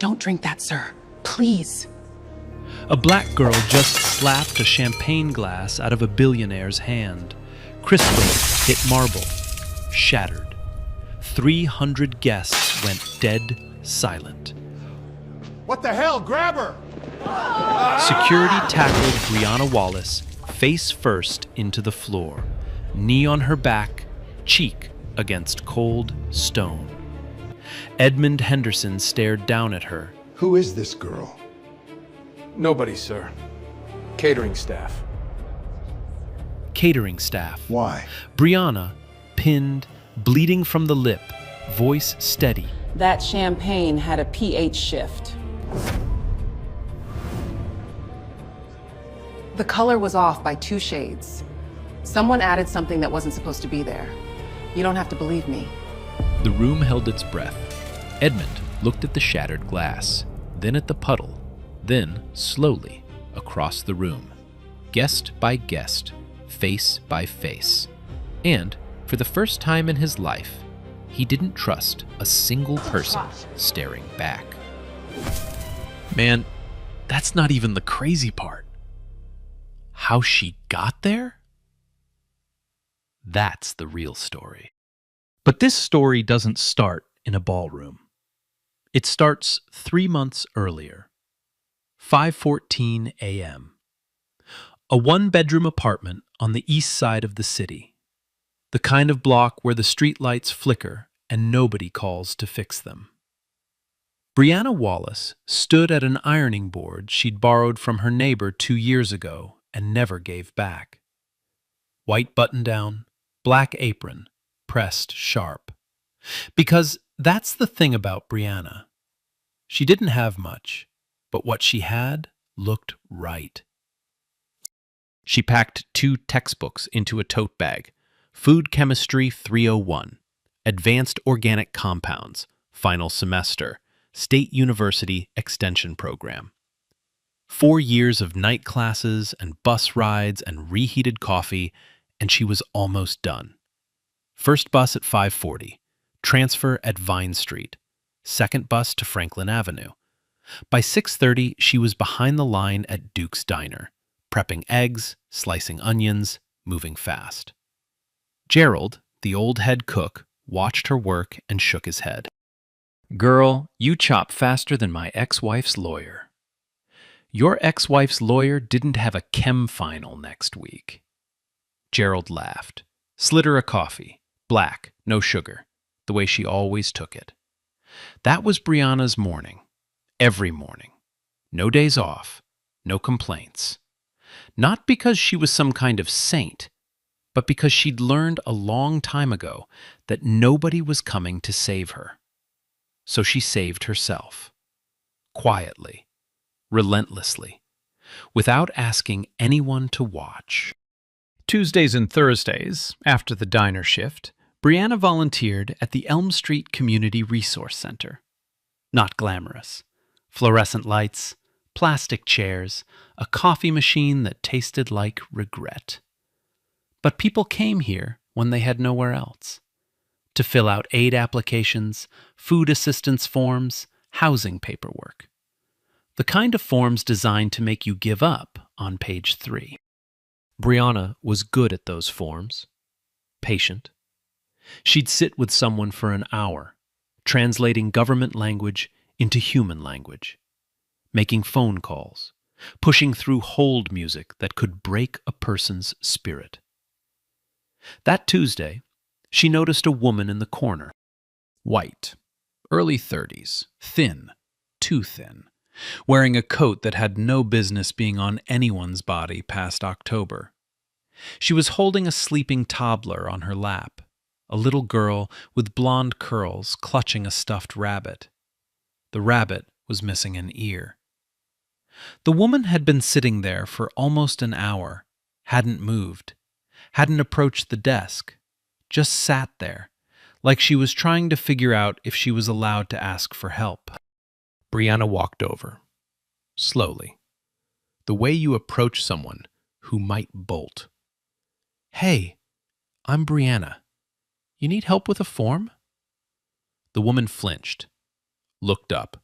Don't drink that, sir. Please. A black girl just slapped a champagne glass out of a billionaire's hand. Crystal hit marble, shattered. 300 guests went dead silent. What the hell? Grab her! Security tackled Brianna Wallace face first into the floor, knee on her back, cheek against cold stone. Edmund Henderson stared down at her. Who is this girl? Nobody, sir. Catering staff. Catering staff. Why? Brianna, pinned, bleeding from the lip, voice steady. That champagne had a pH shift. The color was off by 2 shades. Someone added something that wasn't supposed to be there. You don't have to believe me. The room held its breath. Edmund looked at the shattered glass, then at the puddle, then, slowly, across the room, guest by guest, face by face. And, for the first time in his life, he didn't trust a single person staring back. Man, that's not even the crazy part. How she got there? That's the real story. But this story doesn't start in a ballroom. It starts 3 months earlier. 5:14 a.m. A one-bedroom apartment on the east side of the city. The kind of block where the streetlights flicker and nobody calls to fix them. Brianna Wallace stood at an ironing board she'd borrowed from her neighbor 2 years ago and never gave back. White button-down, black apron, pressed sharp. Because that's the thing about Brianna. She didn't have much, but what she had looked right. She packed 2 textbooks into a tote bag. Food Chemistry 301, Advanced Organic Compounds, Final Semester, State University Extension Program. 4 years of night classes and bus rides and reheated coffee, and she was almost done. First bus at 5:40, transfer at Vine Street, second bus to Franklin Avenue. By 6:30, she was behind the line at Duke's Diner, prepping eggs, slicing onions, moving fast. Gerald, the old head cook, watched her work and shook his head. Girl, you chop faster than my ex-wife's lawyer. Your ex-wife's lawyer didn't have a chem final next week. Gerald laughed, slid her a coffee, black, no sugar, the way she always took it. That was Brianna's morning. Every morning. No days off. No complaints. Not because she was some kind of saint, but because she'd learned a long time ago that nobody was coming to save her. So she saved herself. Quietly. Relentlessly. Without asking anyone to watch. Tuesdays and Thursdays, after the diner shift, Brianna volunteered at the Elm Street Community Resource Center. Not glamorous. Fluorescent lights, plastic chairs, a coffee machine that tasted like regret. But people came here when they had nowhere else. To fill out aid applications, food assistance forms, housing paperwork. The kind of forms designed to make you give up on page 3. Brianna was good at those forms. Patient. She'd sit with someone for an hour, translating government language into human language, making phone calls, pushing through hold music that could break a person's spirit. That Tuesday, she noticed a woman in the corner. White, early 30s, thin, too thin, wearing a coat that had no business being on anyone's body past October. She was holding a sleeping toddler on her lap, a little girl with blonde curls clutching a stuffed rabbit. The rabbit was missing an ear. The woman had been sitting there for almost an hour, hadn't moved, hadn't approached the desk, just sat there, like she was trying to figure out if she was allowed to ask for help. Brianna walked over, slowly, the way you approach someone who might bolt. "Hey, I'm Brianna. You need help with a form?" The woman flinched, looked up,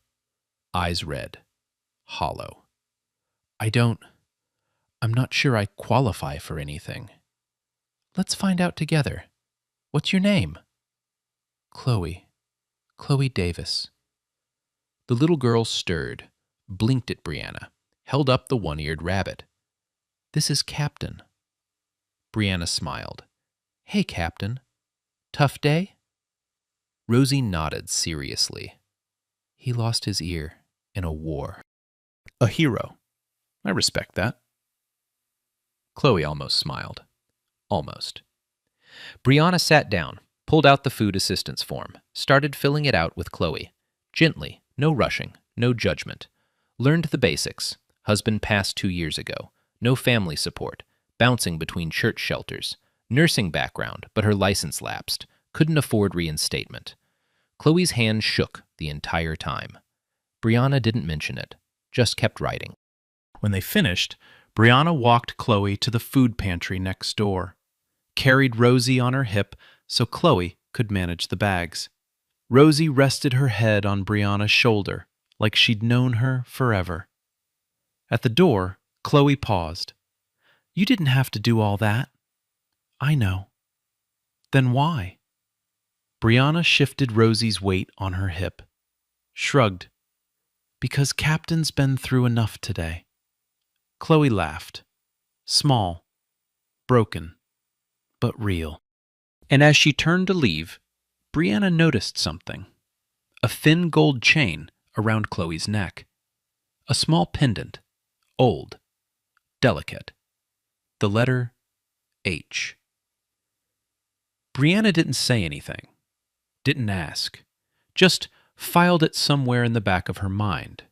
eyes red, hollow. I'm not sure I qualify for anything. Let's find out together. What's your name? Chloe Davis. The little girl stirred, blinked at Brianna, held up the one-eared rabbit. This is Captain. Brianna smiled. Hey, Captain. Tough day? Rosie nodded seriously. He lost his ear in a war. A hero. I respect that. Chloe almost smiled. Almost. Brianna sat down, pulled out the food assistance form, started filling it out with Chloe. Gently, no rushing, no judgment. Learned the basics. Husband passed 2 years ago. No family support. Bouncing between church shelters. Nursing background, but her license lapsed. Couldn't afford reinstatement. Chloe's hand shook the entire time. Brianna didn't mention it, just kept writing. When they finished, Brianna walked Chloe to the food pantry next door, carried Rosie on her hip so Chloe could manage the bags. Rosie rested her head on Brianna's shoulder like she'd known her forever. At the door, Chloe paused. You didn't have to do all that. I know. Then why? Brianna shifted Rosie's weight on her hip, shrugged. Because Captain's been through enough today. Chloe laughed. Small, broken, but real. And as she turned to leave, Brianna noticed something. A thin gold chain around Chloe's neck. A small pendant, old, delicate. The letter H. Brianna didn't say anything, didn't ask, just filed it somewhere in the back of her mind.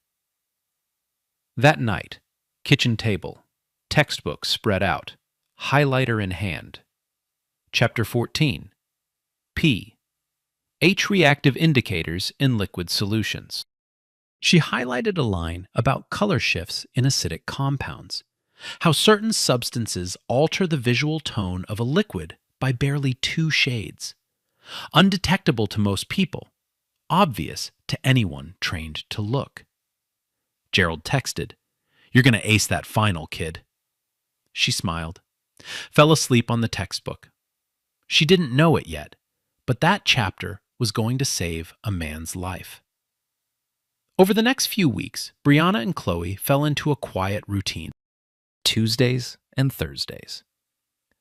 That night, kitchen table, textbook spread out, highlighter in hand. Chapter 14. P. H-reactive indicators in liquid solutions. She highlighted a line about color shifts in acidic compounds, how certain substances alter the visual tone of a liquid by barely 2 shades. Undetectable to most people, obvious to anyone trained to look. Gerald texted, You're going to ace that final, kid. She smiled, fell asleep on the textbook. She didn't know it yet, but that chapter was going to save a man's life. Over the next few weeks, Brianna and Chloe fell into a quiet routine. Tuesdays and Thursdays.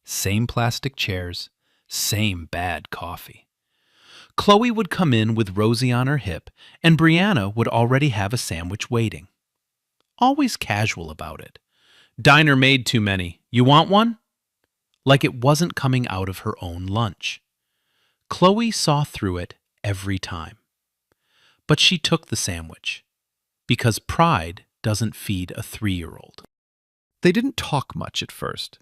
Same plastic chairs, same bad coffee. Chloe would come in with Rosie on her hip, and Brianna would already have a sandwich waiting. Always casual about it. Diner made too many. You want one? Like it wasn't coming out of her own lunch. Chloe saw through it every time. But she took the sandwich, because pride doesn't feed a 3-year-old. They didn't talk much at first.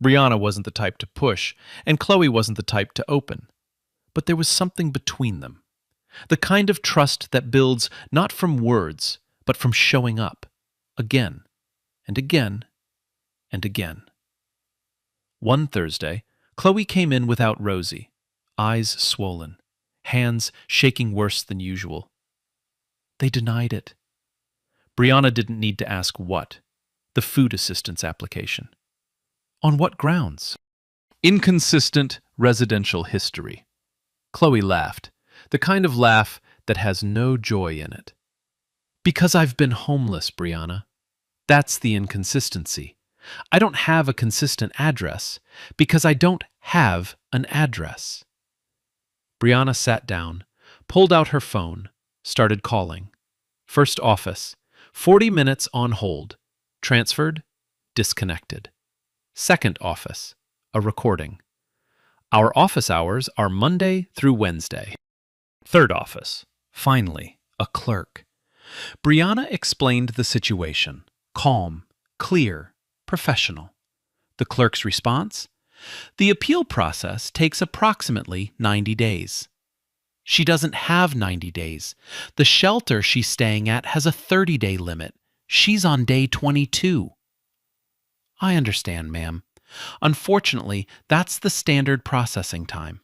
Brianna wasn't the type to push, and Chloe wasn't the type to open. But there was something between them. The kind of trust that builds not from words, but from showing up, again, and again, and again. One Thursday, Chloe came in without Rosie, eyes swollen, hands shaking worse than usual. They denied it. Brianna didn't need to ask what. The food assistance application. On what grounds? Inconsistent residential history. Chloe laughed, the kind of laugh that has no joy in it. Because I've been homeless, Brianna. That's the inconsistency. I don't have a consistent address because I don't have an address. Brianna sat down, pulled out her phone, started calling. First office, 40 minutes on hold. Transferred, disconnected. Second office, a recording. Our office hours are Monday through Wednesday. Third office, finally, a clerk. Brianna explained the situation, calm, clear, professional. The clerk's response? The appeal process takes approximately 90 days. She doesn't have 90 days. The shelter she's staying at has a 30-day limit. She's on day 22. I understand, ma'am. Unfortunately, that's the standard processing time.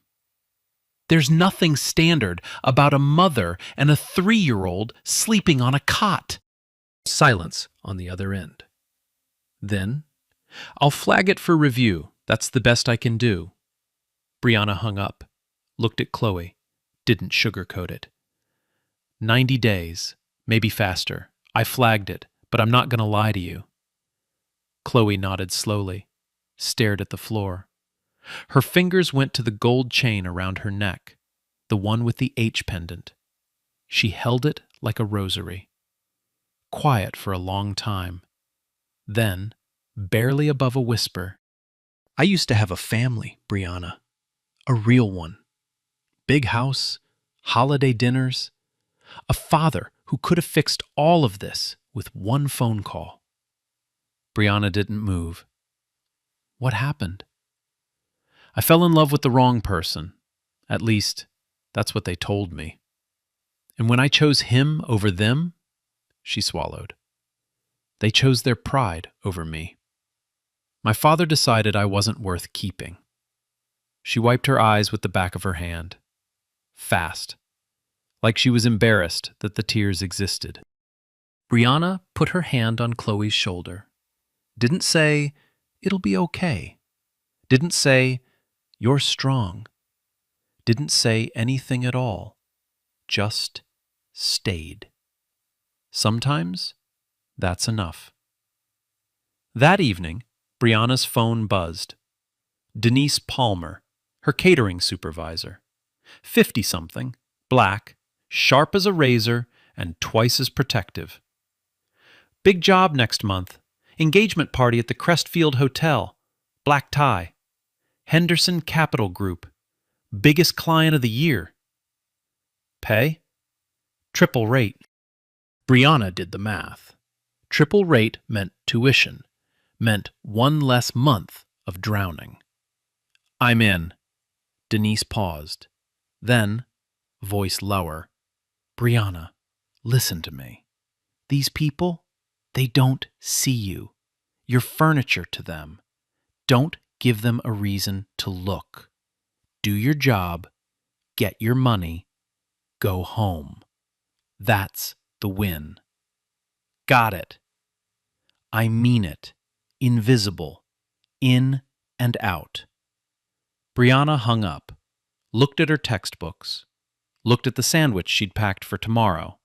There's nothing standard about a mother and a 3-year-old sleeping on a cot. Silence on the other end. Then, I'll flag it for review. That's the best I can do. Brianna hung up, looked at Chloe, didn't sugarcoat it. 90 days, maybe faster. I flagged it, but I'm not going to lie to you. Chloe nodded slowly, stared at the floor. Her fingers went to the gold chain around her neck, the one with the H pendant. She held it like a rosary. Quiet for a long time. Then, barely above a whisper, I used to have a family, Brianna. A real one. Big house, holiday dinners. A father who could have fixed all of this with one phone call. Brianna didn't move. What happened? I fell in love with the wrong person. At least, that's what they told me. And when I chose him over them, she swallowed. They chose their pride over me. My father decided I wasn't worth keeping. She wiped her eyes with the back of her hand. Fast. Like she was embarrassed that the tears existed. Brianna put her hand on Chloe's shoulder. Didn't say, it'll be okay. Didn't say, you're strong. Didn't say anything at all. Just stayed. Sometimes that's enough. That evening, Brianna's phone buzzed. Denise Palmer, her catering supervisor. 50-something, black, sharp as a razor, and twice as protective. Big job next month. Engagement party at the Crestfield Hotel. Black tie. Henderson Capital Group. Biggest client of the year. Pay? Triple rate. Brianna did the math. Triple rate meant tuition. Meant one less month of drowning. I'm in. Denise paused. Then, voice lower, Brianna, listen to me. These people, they don't see you. You're furniture to them. Don't give them a reason to look. Do your job, get your money, go home. That's the win. Got it. I mean it. Invisible. In and out. Brianna hung up, looked at her textbooks, looked at the sandwich she'd packed for tomorrow,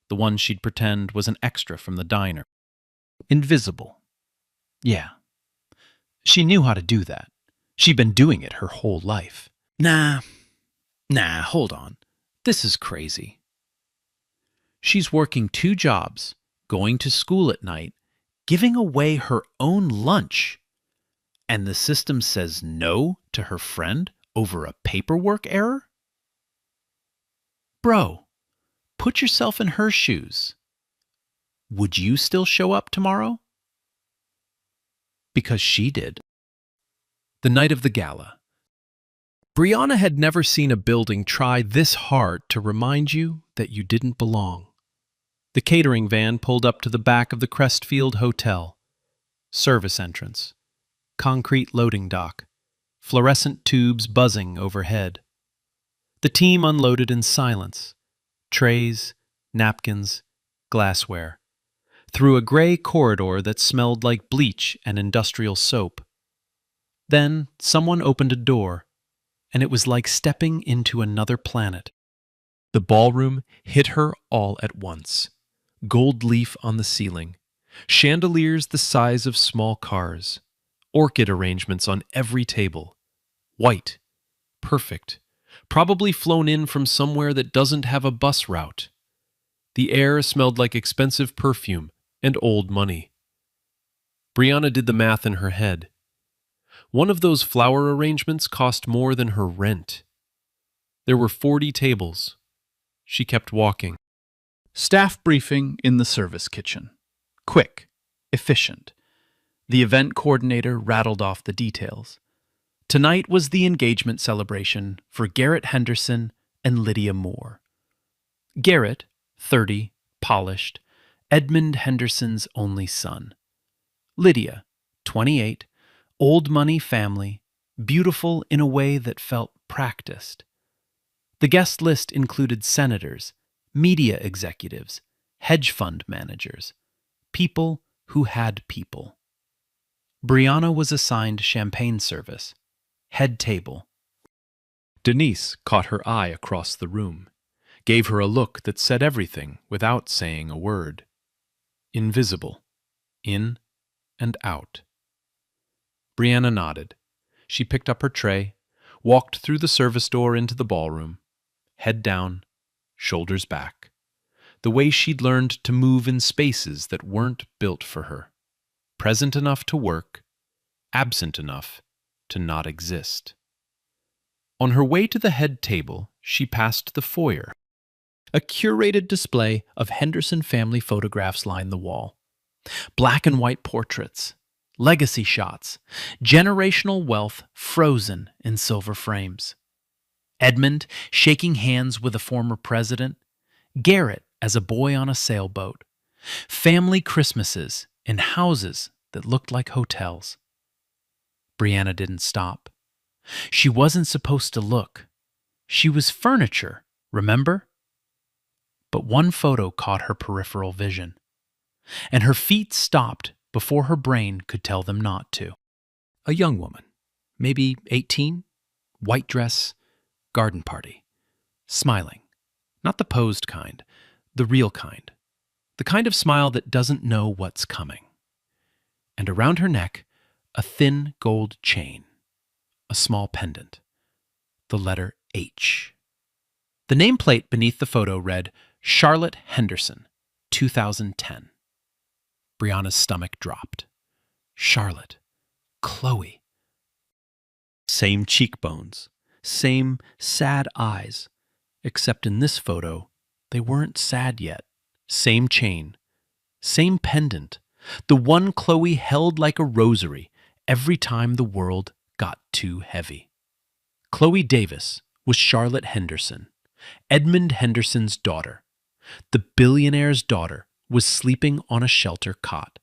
the one she'd pretend was an extra from the diner. Invisible. Yeah. She knew how to do that. She'd been doing it her whole life. Nah, hold on. This is crazy. She's working 2 jobs, going to school at night, giving away her own lunch. And the system says no to her friend over a paperwork error? Bro, put yourself in her shoes. Would you still show up tomorrow? Because she did. The night of the gala. Brianna had never seen a building try this hard to remind you that you didn't belong. The catering van pulled up to the back of the Crestfield Hotel. Service entrance. Concrete loading dock. Fluorescent tubes buzzing overhead. The team unloaded in silence. Trays, napkins, glassware. Through a gray corridor that smelled like bleach and industrial soap. Then someone opened a door, and it was like stepping into another planet. The ballroom hit her all at once. Gold leaf on the ceiling, chandeliers the size of small cars, orchid arrangements on every table. White, perfect, probably flown in from somewhere that doesn't have a bus route. The air smelled like expensive perfume and old money. Brianna did the math in her head. One of those flower arrangements cost more than her rent. There were 40 tables. She kept walking. Staff briefing in the service kitchen. Quick, efficient. The event coordinator rattled off the details. Tonight was the engagement celebration for Garrett Henderson and Lydia Moore. Garrett, 30, polished, Edmund Henderson's only son. Lydia, 28, old money family, beautiful in a way that felt practiced. The guest list included senators, media executives, hedge fund managers, people who had people. Brianna was assigned champagne service, head table. Denise caught her eye across the room, gave her a look that said everything without saying a word. Invisible. In and out. Brianna nodded. She picked up her tray, walked through the service door into the ballroom, head down, shoulders back, the way she'd learned to move in spaces that weren't built for her, present enough to work, absent enough to not exist. On her way to the head table, she passed the foyer. A curated display of Henderson family photographs lined the wall. Black and white portraits, legacy shots, generational wealth frozen in silver frames. Edmund shaking hands with a former president, Garrett as a boy on a sailboat, family Christmases in houses that looked like hotels. Brianna didn't stop. She wasn't supposed to look. She was furniture, remember? But one photo caught her peripheral vision, and her feet stopped before her brain could tell them not to. A young woman, maybe 18, white dress, garden party, smiling. Not the posed kind, the real kind. The kind of smile that doesn't know what's coming. And around her neck, a thin gold chain, a small pendant, the letter H. The nameplate beneath the photo read, Charlotte Henderson, 2010. Brianna's stomach dropped. Charlotte. Chloe. Same cheekbones. Same sad eyes. Except in this photo, they weren't sad yet. Same chain. Same pendant. The one Chloe held like a rosary every time the world got too heavy. Chloe Davis was Charlotte Henderson, Edmund Henderson's daughter. The billionaire's daughter was sleeping on a shelter cot,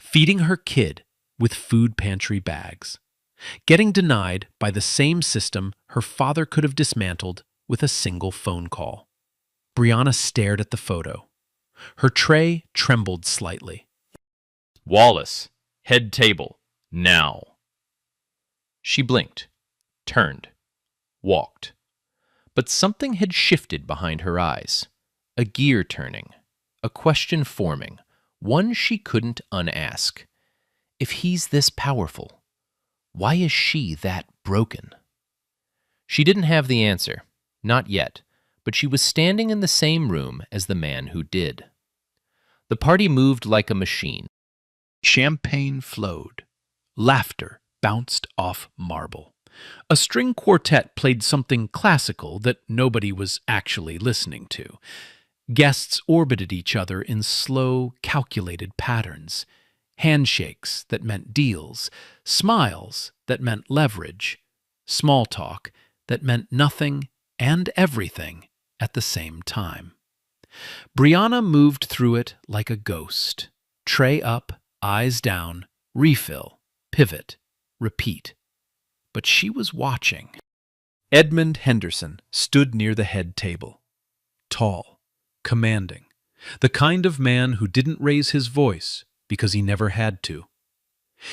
feeding her kid with food pantry bags, getting denied by the same system her father could have dismantled with a single phone call. Brianna stared at the photo. Her tray trembled slightly. Wallace, head table, now. She blinked, turned, walked. But something had shifted behind her eyes. A gear turning, a question forming, one she couldn't unask. If he's this powerful, why is she that broken? She didn't have the answer, not yet, but she was standing in the same room as the man who did. The party moved like a machine. Champagne flowed. Laughter bounced off marble. A string quartet played something classical that nobody was actually listening to. Guests orbited each other in slow, calculated patterns. Handshakes that meant deals, smiles that meant leverage, small talk that meant nothing and everything at the same time. Brianna moved through it like a ghost. Tray up, eyes down, refill, pivot, repeat. But she was watching. Edmund Henderson stood near the head table. Tall, commanding, the kind of man who didn't raise his voice because he never had to.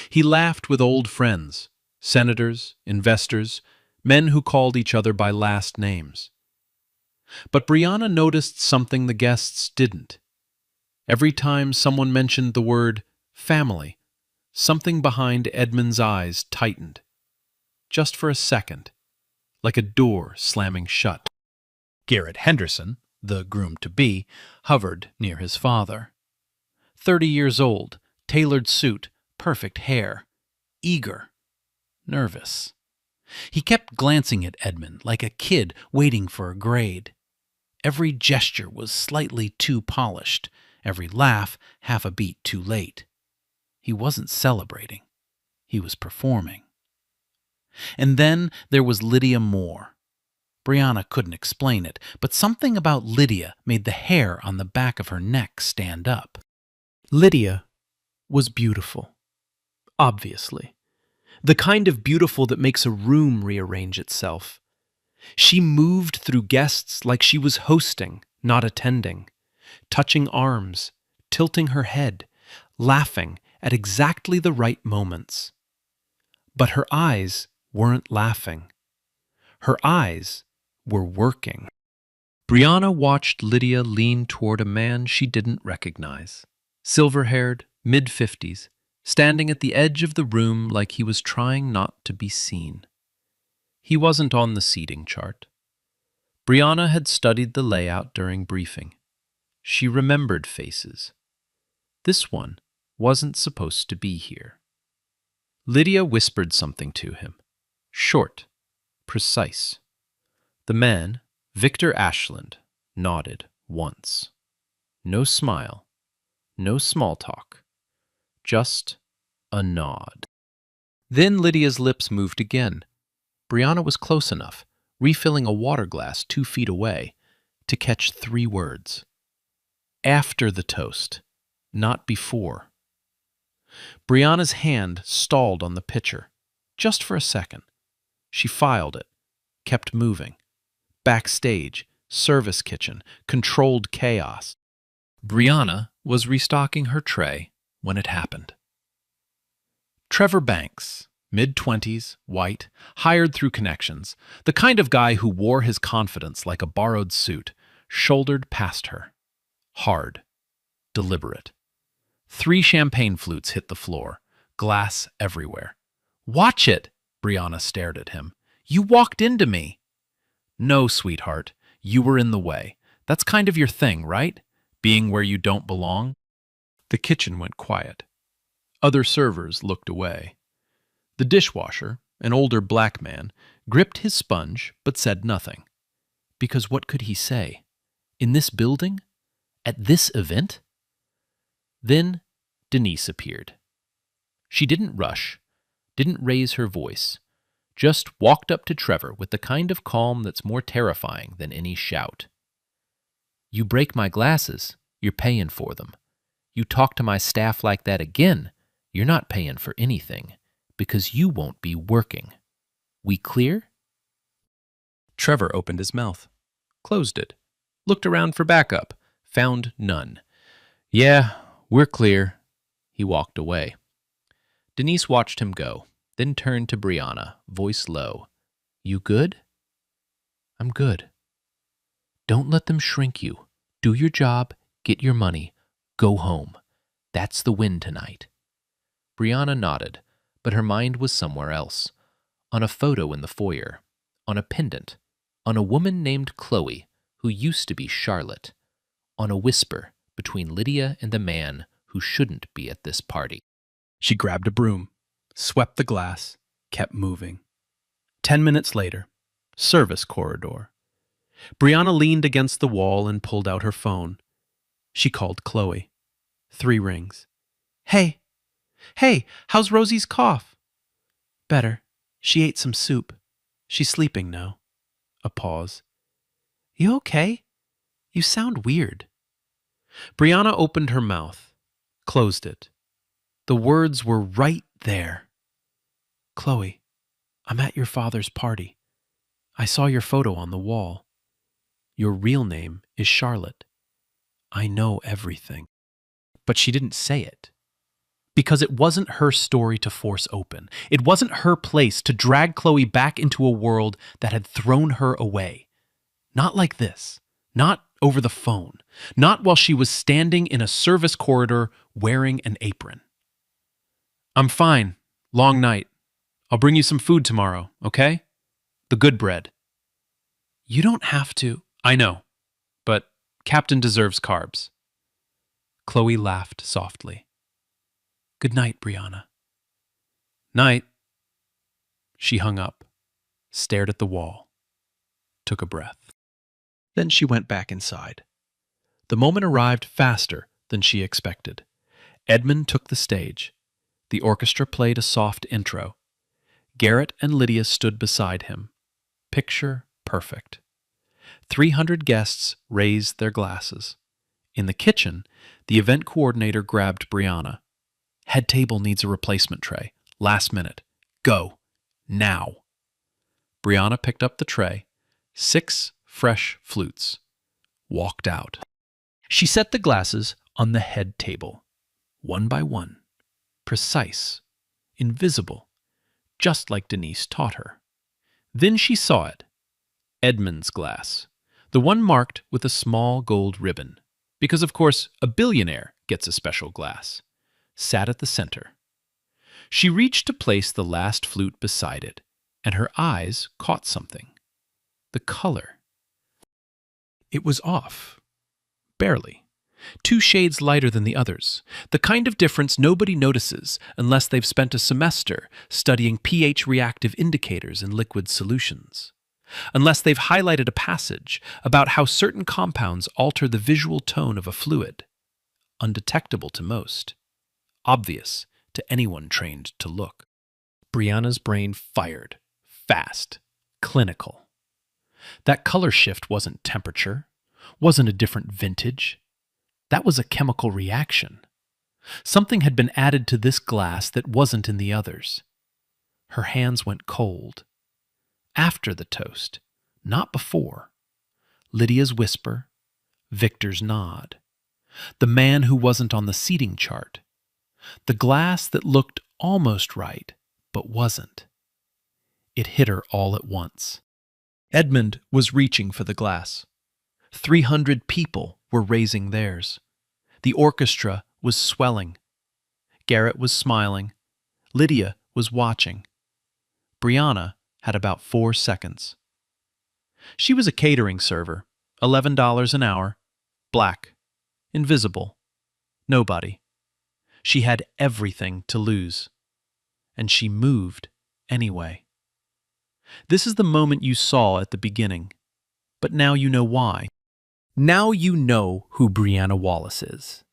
He laughed with old friends, senators, investors, men who called each other by last names. But Brianna noticed something the guests didn't. Every time someone mentioned the word family, something behind Edmund's eyes tightened. Just for a second, like a door slamming shut. Garrett Henderson, the groom-to-be, hovered near his father. 30 years old, tailored suit, perfect hair, eager, nervous. He kept glancing at Edmund like a kid waiting for a grade. Every gesture was slightly too polished, every laugh half a beat too late. He wasn't celebrating. He was performing. And then there was Lydia Moore. Brianna couldn't explain it, but something about Lydia made the hair on the back of her neck stand up. Lydia was beautiful. Obviously. The kind of beautiful that makes a room rearrange itself. She moved through guests like she was hosting, not attending, touching arms, tilting her head, laughing at exactly the right moments. But her eyes weren't laughing. Her eyes were working. Brianna watched Lydia lean toward a man she didn't recognize. Silver-haired, mid-50s, standing at the edge of the room like he was trying not to be seen. He wasn't on the seating chart. Brianna had studied the layout during briefing. She remembered faces. This one wasn't supposed to be here. Lydia whispered something to him. Short, precise. The man, Victor Ashland, nodded once. No smile, no small talk, just a nod. Then Lydia's lips moved again. Brianna was close enough, refilling a water glass 2 feet away, to catch 3 words. After the toast, not before. Brianna's hand stalled on the pitcher, just for a second. She filed it, kept moving. Backstage, service kitchen, controlled chaos. Brianna was restocking her tray when it happened. Trevor Banks, mid-20s, white, hired through connections, the kind of guy who wore his confidence like a borrowed suit, shouldered past her. Hard, deliberate. 3 champagne flutes hit the floor, glass everywhere. "Watch it!" Brianna stared at him. "You walked into me." "No, sweetheart, you were in the way. That's kind of your thing, right? Being where you don't belong?" The kitchen went quiet. Other servers looked away. The dishwasher, an older black man, gripped his sponge but said nothing. Because what could he say? In this building? At this event? Then Denise appeared. She didn't rush, didn't raise her voice, just walked up to Trevor with the kind of calm that's more terrifying than any shout. "You break my glasses, you're paying for them. You talk to my staff like that again, you're not paying for anything, because you won't be working. We clear?" Trevor opened his mouth, closed it, looked around for backup, found none. "Yeah, we're clear." He walked away. Denise watched him go, then turned to Brianna, voice low. "You good?" "I'm good." "Don't let them shrink you. Do your job, get your money, go home. That's the win tonight." Brianna nodded, but her mind was somewhere else. On a photo in the foyer, on a pendant, on a woman named Chloe, who used to be Charlotte, on a whisper between Lydia and the man who shouldn't be at this party. She grabbed a broom, swept the glass, kept moving. 10 minutes later, service corridor. Brianna leaned against the wall and pulled out her phone. She called Chloe. 3 rings. Hey, how's Rosie's cough?" "Better. She ate some soup. She's sleeping now." A pause. "You okay? You sound weird." Brianna opened her mouth, closed it. The words were right there. "Chloe, I'm at your father's party. I saw your photo on the wall. Your real name is Charlotte. I know everything." But she didn't say it. Because it wasn't her story to force open. It wasn't her place to drag Chloe back into a world that had thrown her away. Not like this. Not over the phone. Not while she was standing in a service corridor wearing an apron. "I'm fine. Long night. I'll bring you some food tomorrow, okay? The good bread." "You don't have to." "I know, but Captain deserves carbs." Chloe laughed softly. "Good night, Brianna." "Night." She hung up, stared at the wall, took a breath. Then she went back inside. The moment arrived faster than she expected. Edmund took the stage. The orchestra played a soft intro. Garrett and Lydia stood beside him. Picture perfect. 300 guests raised their glasses. In the kitchen, the event coordinator grabbed Brianna. "Head table needs a replacement tray. Last minute. Go. Now." Brianna picked up the tray, 6 fresh flutes. Walked out. She set the glasses on the head table, one by one, precise, invisible, just like Denise taught her. Then she saw it. Edmund's glass, the one marked with a small gold ribbon, because of course a billionaire gets a special glass, sat at the center. She reached to place the last flute beside it, and her eyes caught something. The color. It was off. Barely. 2 shades lighter than the others. The kind of difference nobody notices unless they've spent a semester studying pH-reactive indicators in liquid solutions. Unless they've highlighted a passage about how certain compounds alter the visual tone of a fluid. Undetectable to most. Obvious to anyone trained to look. Brianna's brain fired. Fast. Clinical. That color shift wasn't temperature, wasn't a different vintage. That was a chemical reaction. Something had been added to this glass that wasn't in the others. Her hands went cold. After the toast, not before. Lydia's whisper, Victor's nod. The man who wasn't on the seating chart. The glass that looked almost right, but wasn't. It hit her all at once. Edmund was reaching for the glass. 300 people were raising theirs. The orchestra was swelling. Garrett was smiling. Lydia was watching. Brianna had about 4 seconds. She was a catering server, $11 an hour, black, invisible, nobody. She had everything to lose. And she moved anyway. This is the moment you saw at the beginning, but now you know why. Now you know who Brianna Wallace is.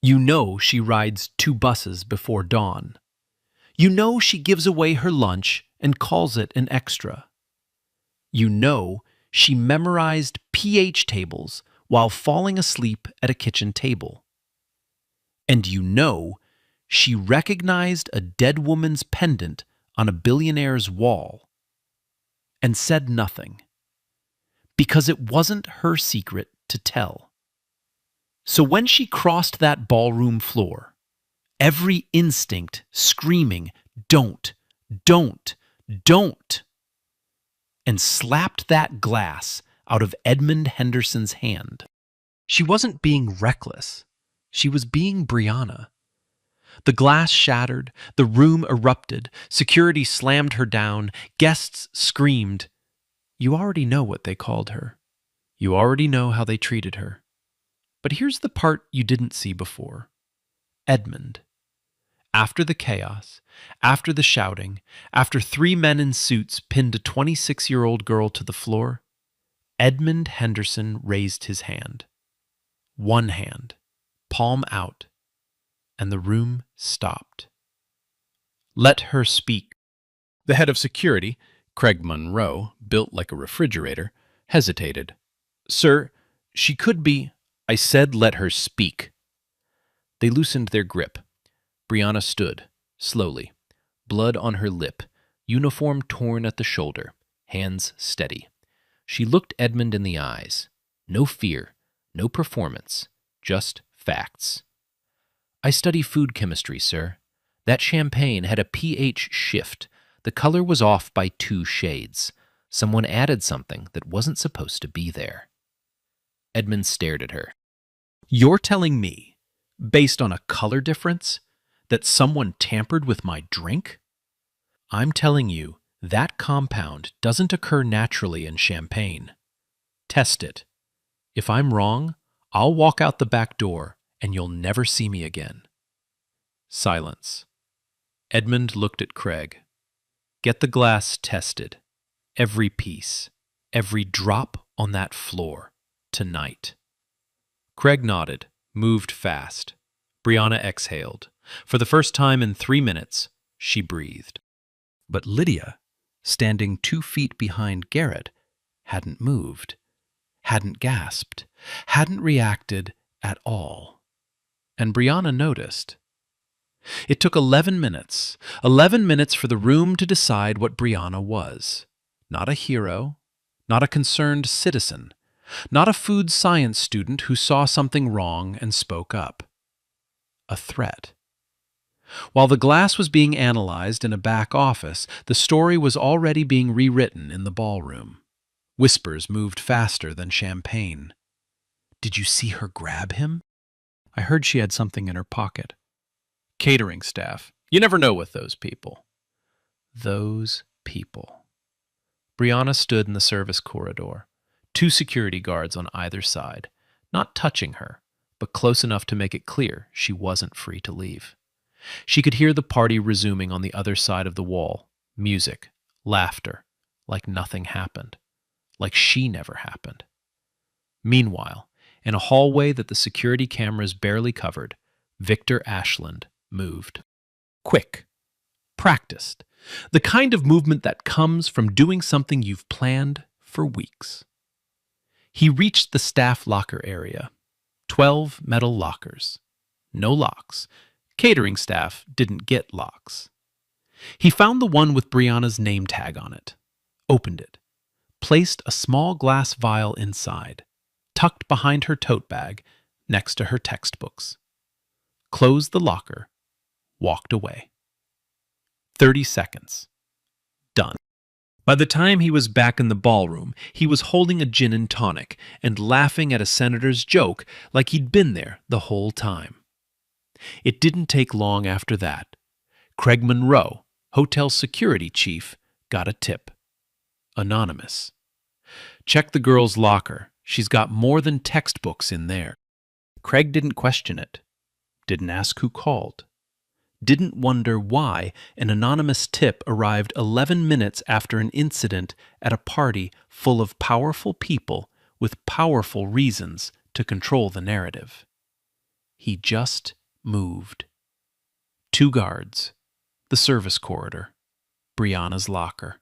You know she rides 2 buses before dawn. You know she gives away her lunch and calls it an extra. You know she memorized pH tables while falling asleep at a kitchen table. And you know she recognized a dead woman's pendant on a billionaire's wall and said nothing, because it wasn't her secret to tell. So when she crossed that ballroom floor, every instinct screaming, "Don't, don't, don't," and slapped that glass out of Edmund Henderson's hand. She wasn't being reckless. She was being Brianna. The glass shattered, the room erupted, security slammed her down, guests screamed. You already know what they called her. You already know how they treated her. But here's the part you didn't see before. Edmund. After the chaos, after the shouting, after 3 men in suits pinned a 26-year-old girl to the floor, Edmund Henderson raised his hand. One hand, palm out, and the room stopped. Let her speak. The head of security, Craig Monroe, built like a refrigerator, hesitated. Sir, she could be... I said let her speak. They loosened their grip. Brianna stood, slowly, blood on her lip, uniform torn at the shoulder, hands steady. She looked Edmund in the eyes. No fear, no performance, just facts. I study food chemistry, sir. That champagne had a pH shift. The color was off by 2 shades. Someone added something that wasn't supposed to be there. Edmund stared at her. You're telling me, based on a color difference, that someone tampered with my drink? I'm telling you, that compound doesn't occur naturally in champagne. Test it. If I'm wrong, I'll walk out the back door and you'll never see me again. Silence. Edmund looked at Craig. Get the glass tested. Every piece. Every drop on that floor. Tonight. Craig nodded, moved fast. Brianna exhaled. For the first time in 3 minutes, she breathed. But Lydia, standing 2 feet behind Garrett, hadn't moved, hadn't gasped, hadn't reacted at all. And Brianna noticed. It took 11 minutes. 11 minutes for the room to decide what Brianna was. Not a hero, not a concerned citizen, not a food science student who saw something wrong and spoke up. A threat. While the glass was being analyzed in a back office, the story was already being rewritten in the ballroom. Whispers moved faster than champagne. Did you see her grab him? I heard she had something in her pocket. Catering staff. You never know with those people. Those people. Brianna stood in the service corridor, 2 security guards on either side, not touching her, but close enough to make it clear she wasn't free to leave. She could hear the party resuming on the other side of the wall, music, laughter, like nothing happened, like she never happened. Meanwhile, in a hallway that the security cameras barely covered, Victor Ashland moved. Quick, practiced, the kind of movement that comes from doing something you've planned for weeks. He reached the staff locker area. 12 metal lockers. No locks. Catering staff didn't get locks. He found the one with Brianna's name tag on it, opened it, placed a small glass vial inside, tucked behind her tote bag next to her textbooks, closed the locker, walked away. 30 seconds. Done. By the time he was back in the ballroom, he was holding a gin and tonic and laughing at a senator's joke like he'd been there the whole time. It didn't take long after that. Craig Monroe, hotel security chief, got a tip. Anonymous. Check the girl's locker. She's got more than textbooks in there. Craig didn't question it. Didn't ask who called. Didn't wonder why an anonymous tip arrived 11 minutes after an incident at a party full of powerful people with powerful reasons to control the narrative. He just moved. 2 guards, the service corridor, Brianna's locker.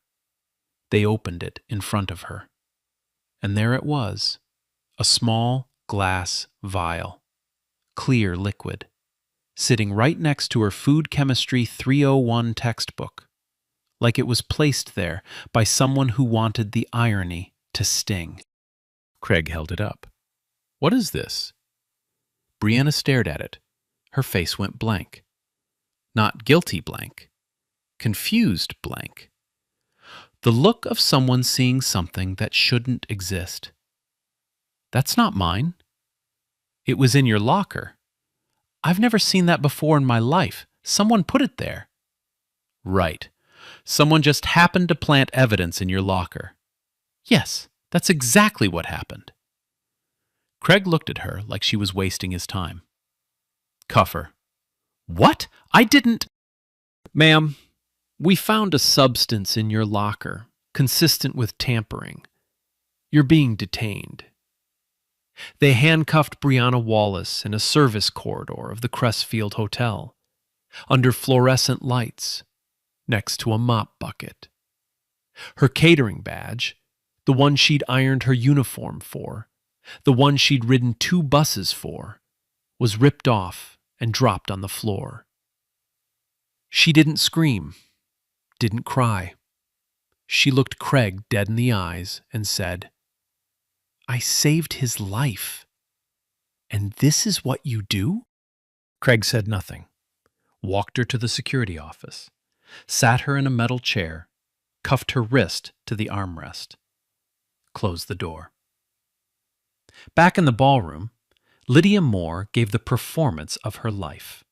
They opened it in front of her. And there it was, a small glass vial, clear liquid, sitting right next to her Food Chemistry 301 textbook, like it was placed there by someone who wanted the irony to sting. Craig held it up. What is this? Brianna stared at it. Her face went blank. Not guilty blank. Confused blank. The look of someone seeing something that shouldn't exist. That's not mine. It was in your locker. I've never seen that before in my life. Someone put it there. Right. Someone just happened to plant evidence in your locker. Yes, that's exactly what happened. Craig looked at her like she was wasting his time. Cuff her. What? I didn't... Ma'am, we found a substance in your locker consistent with tampering. You're being detained. They handcuffed Brianna Wallace in a service corridor of the Crestfield Hotel, under fluorescent lights, next to a mop bucket. Her catering badge, the one she'd ironed her uniform for, the one she'd ridden 2 buses for, was ripped off and dropped on the floor. She didn't scream, didn't cry. She looked Craig dead in the eyes and said, I saved his life. And this is what you do? Craig said nothing, walked her to the security office, sat her in a metal chair, cuffed her wrist to the armrest, closed the door. Back in the ballroom, Lydia Moore gave the performance of her life.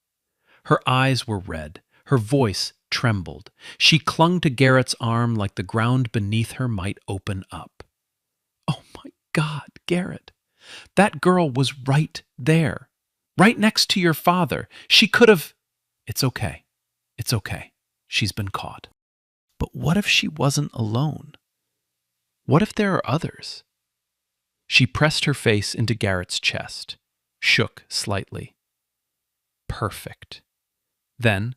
Her eyes were red, her voice trembled. She clung to Garrett's arm like the ground beneath her might open up. Oh my God, Garrett, that girl was right there, right next to your father. She could have... It's okay. It's okay. She's been caught. But what if she wasn't alone? What if there are others? She pressed her face into Garrett's chest, shook slightly. Perfect. Then,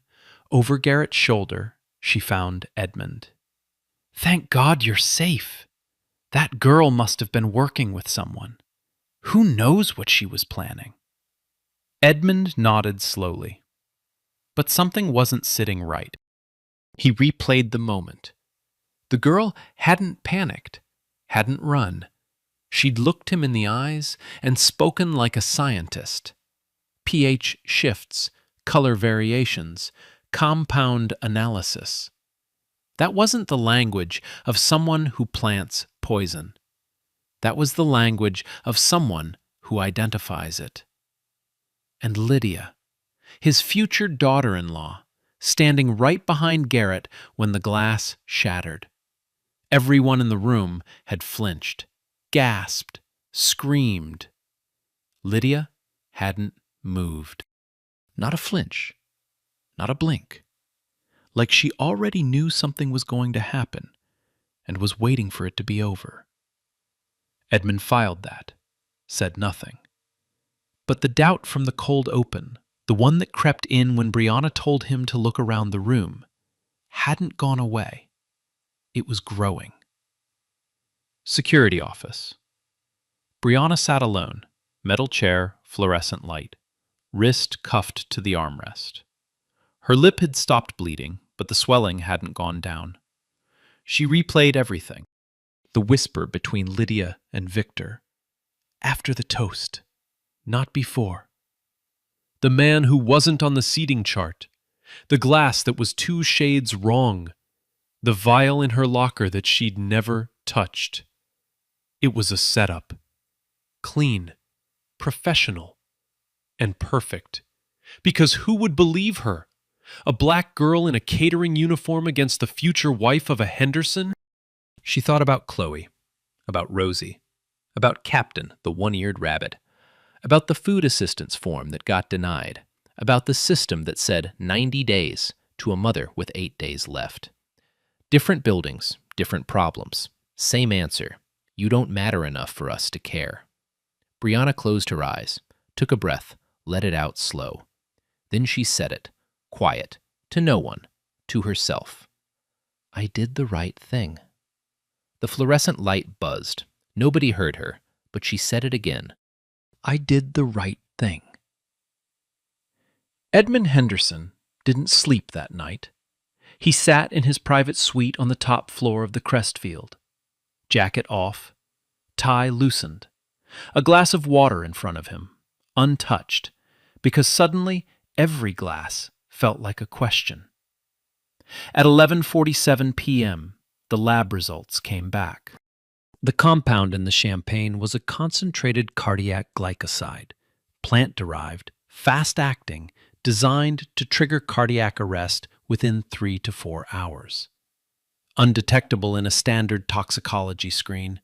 over Garrett's shoulder, she found Edmund. Thank God you're safe. That girl must have been working with someone. Who knows what she was planning? Edmund nodded slowly. But something wasn't sitting right. He replayed the moment. The girl hadn't panicked. hadn't run. She'd looked him in the eyes and spoken like a scientist. pH shifts, color variations, compound analysis. That wasn't the language of someone who plants poison. That was the language of someone who identifies it. And Lydia, his future daughter-in-law, standing right behind Garrett when the glass shattered. Everyone in the room had flinched, gasped, screamed. Lydia hadn't moved. Not a flinch, not a blink. Like she already knew something was going to happen and was waiting for it to be over. Edmund filed that, said nothing. But the doubt from the cold open, the one that crept in when Brianna told him to look around the room, hadn't gone away. It was growing. Security office. Brianna sat alone, metal chair, fluorescent light, wrist cuffed to the armrest. Her lip had stopped bleeding, but the swelling hadn't gone down. She replayed everything. The whisper between Lydia and Victor. After the toast, not before. The man who wasn't on the seating chart. The glass that was 2 shades wrong. The vial in her locker that she'd never touched. It was a setup. Clean, professional, and perfect. Because who would believe her? A black girl in a catering uniform against the future wife of a Henderson? She thought about Chloe, about Rosie, about Captain, the one-eared rabbit, about the food assistance form that got denied, about the system that said 90 days to a mother with 8 days left. Different buildings, different problems. Same answer. You don't matter enough for us to care. Brianna closed her eyes, took a breath, let it out slow. Then she said it, quiet, to no one, to herself. I did the right thing. The fluorescent light buzzed. Nobody heard her, but she said it again. I did the right thing. Edmund Henderson didn't sleep that night. He sat in his private suite on the top floor of the Crestfield. Jacket off, tie loosened, a glass of water in front of him, untouched, because suddenly every glass felt like a question. At 11:47 p.m., the lab results came back. The compound in the champagne was a concentrated cardiac glycoside, plant-derived, fast-acting, designed to trigger cardiac arrest within 3 to 4 hours. Undetectable in a standard toxicology screen,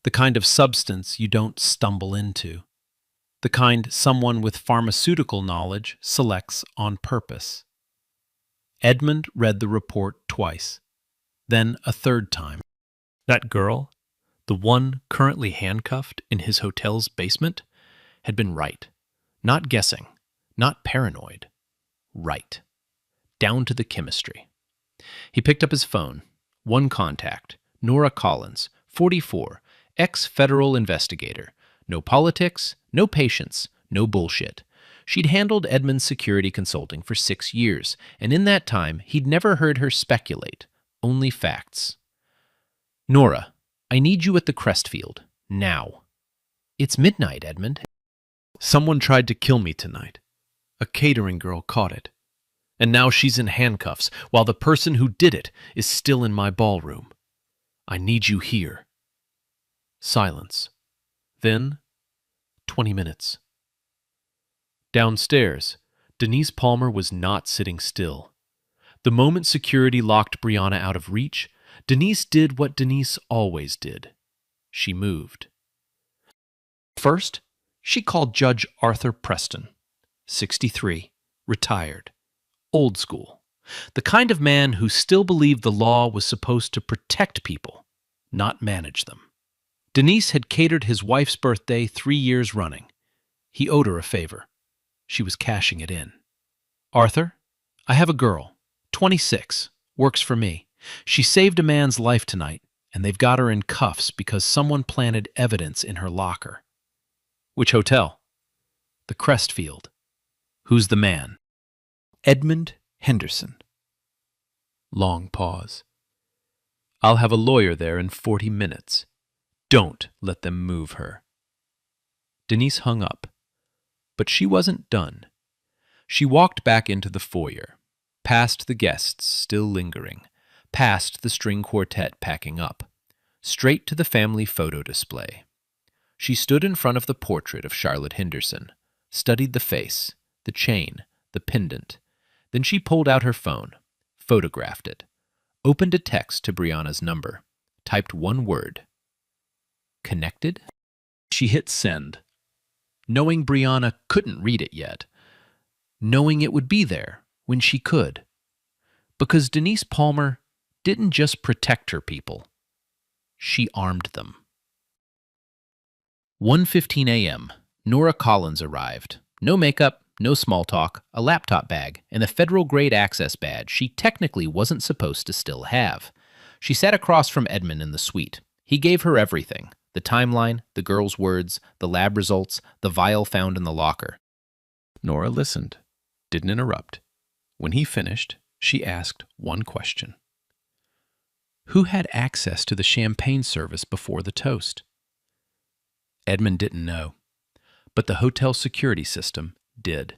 the kind of substance you don't stumble into, the kind someone with pharmaceutical knowledge selects on purpose. Edmund read the report twice, then a third time. That girl, the one currently handcuffed in his hotel's basement, had been right. Not guessing, not paranoid. Right. Down to the chemistry. He picked up his phone. One contact, Nora Collins, 44, ex-federal investigator. No politics, no patience, no bullshit. She'd handled Edmund's security consulting for 6 years, and in that time, he'd never heard her speculate. Only facts. Nora, I need you at the Crestfield. Now. It's midnight, Edmund. Someone tried to kill me tonight. A catering girl caught it. And now she's in handcuffs, while the person who did it is still in my ballroom. I need you here. Silence. Then, 20 minutes. Downstairs, Denise Palmer was not sitting still. The moment security locked Brianna out of reach, Denise did what Denise always did. She moved. First, she called Judge Arthur Preston, 63, retired, old school, the kind of man who still believed the law was supposed to protect people, not manage them. Denise had catered his wife's birthday 3 years running. He owed her a favor. She was cashing it in. Arthur, I have a girl, 26, works for me. She saved a man's life tonight, and they've got her in cuffs because someone planted evidence in her locker. Which hotel? The Crestfield. Who's the man? Edmund Henderson. Long pause. I'll have a lawyer there in 40 minutes. Don't let them move her. Denise hung up, but she wasn't done. She walked back into the foyer, past the guests still lingering, past the string quartet packing up, straight to the family photo display. She stood in front of the portrait of Charlotte Henderson, studied the face, the chain, the pendant. Then she pulled out her phone, photographed it, opened a text to Brianna's number, typed one word. Connected? She hit send, knowing Brianna couldn't read it yet, knowing it would be there when she could. Because Denise Palmer didn't just protect her people, she armed them. 1:15 a.m., Nora Collins arrived. No makeup, no small talk, a laptop bag, and a federal-grade access badge she technically wasn't supposed to still have. She sat across from Edmund in the suite. He gave her everything. The timeline, the girl's words, the lab results, the vial found in the locker. Nora listened, didn't interrupt. When he finished, she asked one question. Who had access to the champagne service before the toast? Edmund didn't know, but the hotel security system did.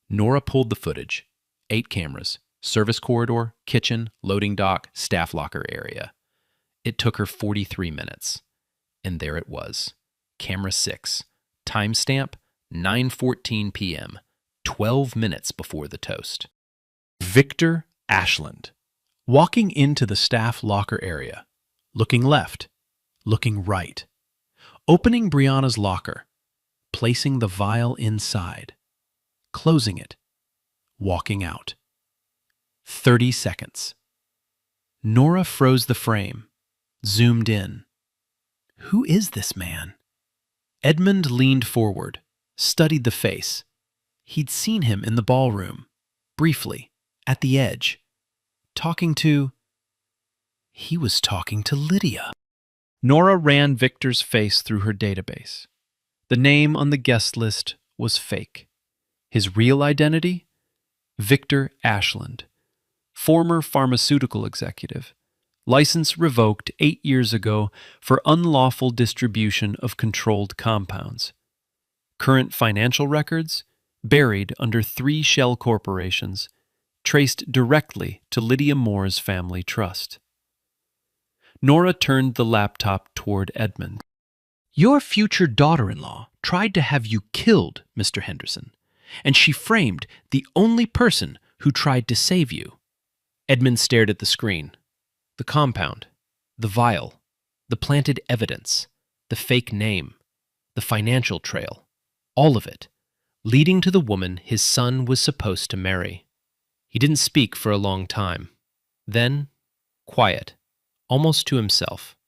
Nora pulled the footage. 8 cameras, service corridor, kitchen, loading dock, staff locker area. It took her 43 minutes. And there it was. Camera 6. Timestamp 9:14 p.m. 12 minutes before the toast. Victor Ashland, walking into the staff locker area, looking left, looking right, opening Brianna's locker, placing the vial inside, closing it, walking out. 30 seconds. Nora froze the frame, zoomed in. Who is this man? Edmund leaned forward, studied the face. He'd seen him in the ballroom, briefly, at the edge, talking to... He was talking to Lydia. Nora ran Victor's face through her database. The name on the guest list was fake. His real identity? Victor Ashland, former pharmaceutical executive. License revoked 8 years ago for unlawful distribution of controlled compounds. Current financial records? Buried under 3 shell corporations, traced directly to Lydia Moore's family trust. Nora turned the laptop toward Edmund. Your future daughter-in-law tried to have you killed, Mr. Henderson, and she framed the only person who tried to save you. Edmund stared at the screen. The compound, the vial, the planted evidence, the fake name, the financial trail, all of it, leading to the woman his son was supposed to marry. He didn't speak for a long time. Then, quiet, almost to himself,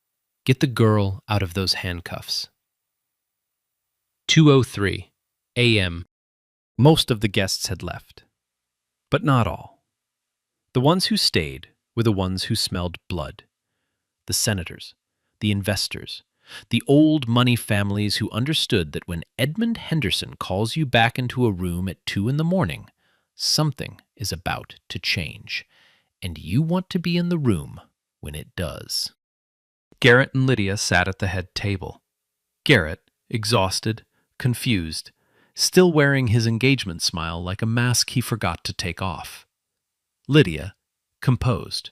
get the girl out of those handcuffs. 2:03 a.m. Most of the guests had left, but not all. The ones who stayed were the ones who smelled blood. The senators, the investors, the old money families who understood that when Edmund Henderson calls you back into a room at 2 a.m, something is about to change, and you want to be in the room when it does. Garrett and Lydia sat at the head table. Garrett, exhausted, confused, still wearing his engagement smile like a mask he forgot to take off. Lydia, composed,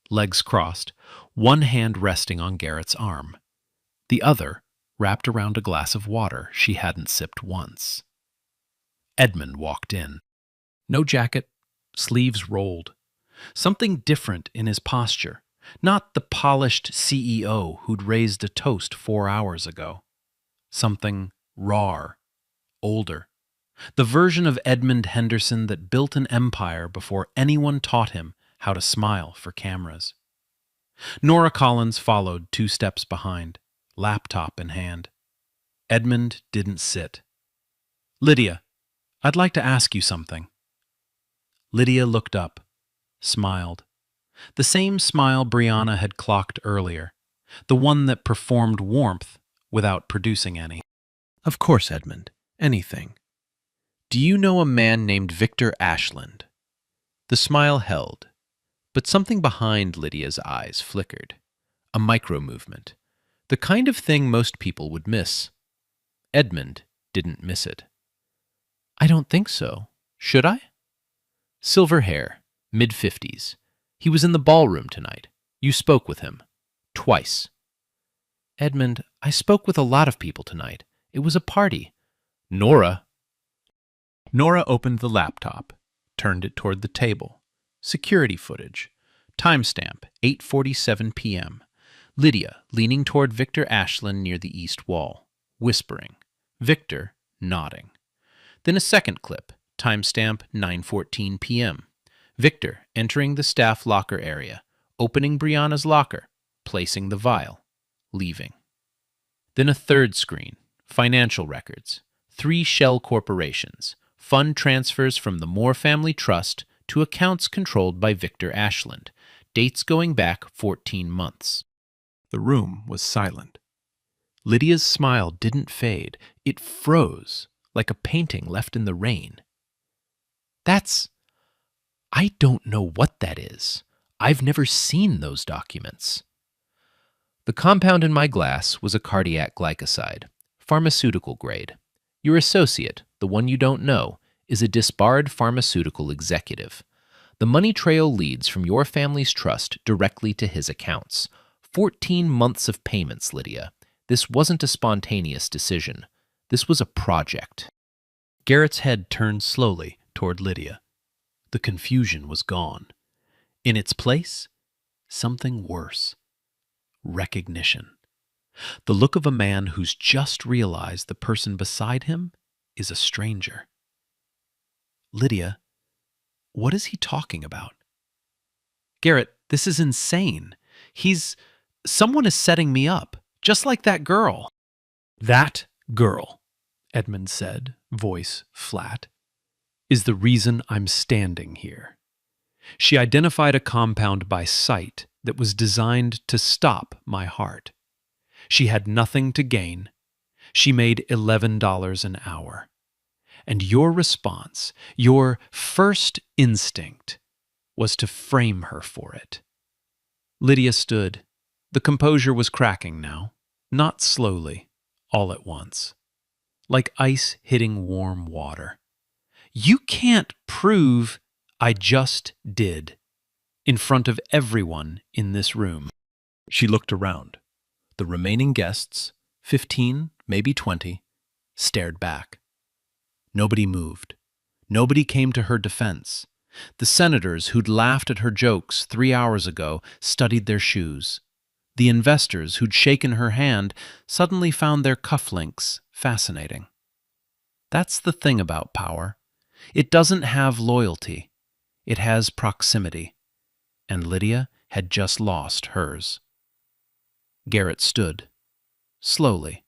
legs crossed, one hand resting on Garrett's arm, the other wrapped around a glass of water she hadn't sipped once. Edmund walked in. No jacket, sleeves rolled. Something different in his posture, not the polished CEO who'd raised a toast 4 hours ago. Something raw, older. The version of Edmund Henderson that built an empire before anyone taught him how to smile for cameras. Nora Collins followed 2 steps behind, laptop in hand. Edmund didn't sit. Lydia, I'd like to ask you something. Lydia looked up, smiled. The same smile Brianna had clocked earlier, the one that performed warmth without producing any. Of course, Edmund. Anything. Do you know a man named Victor Ashland? The smile held, but something behind Lydia's eyes flickered. A micro-movement. The kind of thing most people would miss. Edmund didn't miss it. I don't think so. Should I? Silver hair, mid-50s. He was in the ballroom tonight. You spoke with him. Twice. Edmund, I spoke with a lot of people tonight. It was a party. Nora. Nora opened the laptop, turned it toward the table. Security footage. Timestamp, 8:47 p.m. Lydia leaning toward Victor Ashland near the east wall, whispering. Victor nodding. Then a second clip, timestamp 9:14 p.m. Victor entering the staff locker area, opening Brianna's locker, placing the vial, leaving. Then a third screen, financial records, 3 shell corporations, fund transfers from the Moore Family Trust to accounts controlled by Victor Ashland, dates going back 14 months. The room was silent. Lydia's smile didn't fade. It froze, like a painting left in the rain. I don't know what that is. I've never seen those documents. The compound in my glass was a cardiac glycoside, pharmaceutical grade. Your associate, the one you don't know, is a disbarred pharmaceutical executive. The money trail leads from your family's trust directly to his accounts. 14 months of payments, Lydia. This wasn't a spontaneous decision. This was a project. Garrett's head turned slowly toward Lydia. The confusion was gone. In its place, something worse. Recognition. The look of a man who's just realized the person beside him is a stranger. Lydia, what is he talking about? Garrett, this is insane. Someone is setting me up, just like that girl. That girl, Edmund said, voice flat, is the reason I'm standing here. She identified a compound by sight that was designed to stop my heart. She had nothing to gain. She made $11 an hour. And your response, your first instinct, was to frame her for it. Lydia stood. The composure was cracking now, not slowly, all at once, like ice hitting warm water. You can't prove I just did, in front of everyone in this room. She looked around. The remaining guests, 15, maybe 20, stared back. Nobody moved. Nobody came to her defense. The senators who'd laughed at her jokes 3 hours ago studied their shoes. The investors who'd shaken her hand suddenly found their cufflinks fascinating. That's the thing about power. It doesn't have loyalty. It has proximity. And Lydia had just lost hers. Garrett stood. Slowly.